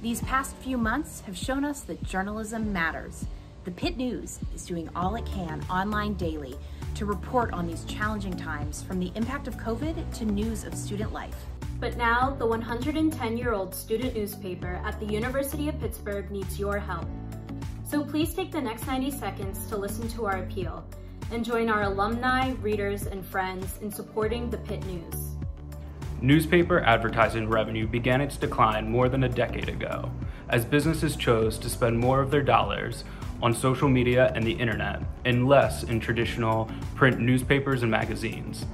These past few months have shown us that journalism matters. The Pitt News is doing all it can online daily to report on these challenging times, from the impact of COVID to news of student life. But now, the 110-year-old student newspaper at the University of Pittsburgh needs your help. So please take the next 90 seconds to listen to our appeal and join our alumni, readers, and friends in supporting the Pitt News. Newspaper advertising revenue began its decline more than a decade ago, as businesses chose to spend more of their dollars on social media and the internet, and less in traditional print newspapers and magazines.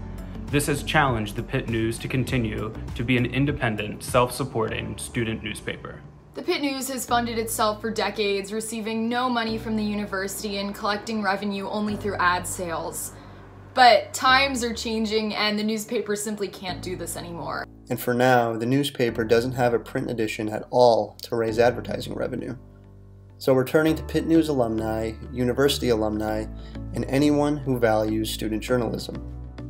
This has challenged the Pitt News to continue to be an independent, self-supporting student newspaper. The Pitt News has funded itself for decades, receiving no money from the university and collecting revenue only through ad sales. But times are changing and the newspaper simply can't do this anymore. And for now, the newspaper doesn't have a print edition at all to raise advertising revenue. So we're turning to Pitt News alumni, university alumni, and anyone who values student journalism,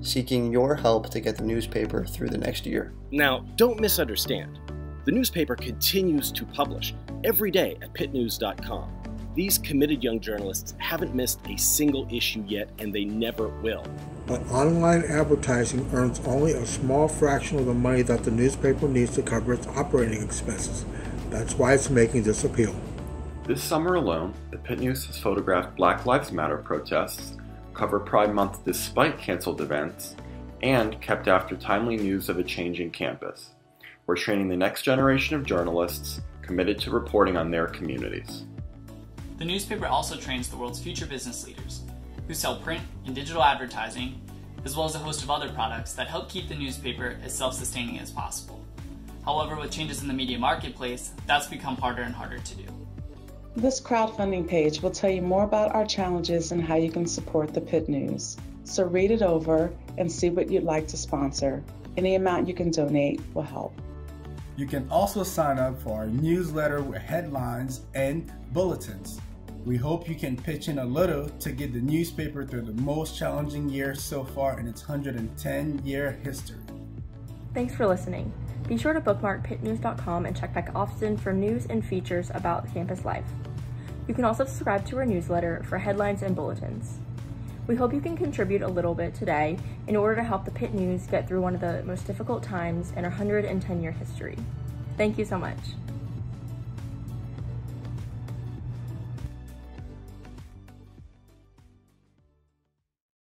seeking your help to get the newspaper through the next year. Now, don't misunderstand. The newspaper continues to publish every day at pittnews.com. These committed young journalists haven't missed a single issue yet, and they never will. But online advertising earns only a small fraction of the money that the newspaper needs to cover its operating expenses. That's why it's making this appeal. This summer alone, the Pitt News has photographed Black Lives Matter protests, covered Pride Month despite canceled events, and kept after timely news of a changing campus. We're training the next generation of journalists committed to reporting on their communities. The newspaper also trains the world's future business leaders, who sell print and digital advertising, as well as a host of other products that help keep the newspaper as self-sustaining as possible. However, with changes in the media marketplace, that's become harder and harder to do. This crowdfunding page will tell you more about our challenges and how you can support the Pitt News. So read it over and see what you'd like to sponsor. Any amount you can donate will help. You can also sign up for our newsletter with headlines and bulletins. We hope you can pitch in a little to get the newspaper through the most challenging year so far in its 110-year history. Thanks for listening. Be sure to bookmark pittnews.com and check back often for news and features about campus life. You can also subscribe to our newsletter for headlines and bulletins. We hope you can contribute a little bit today in order to help the Pitt News get through one of the most difficult times in our 110-year history. Thank you so much.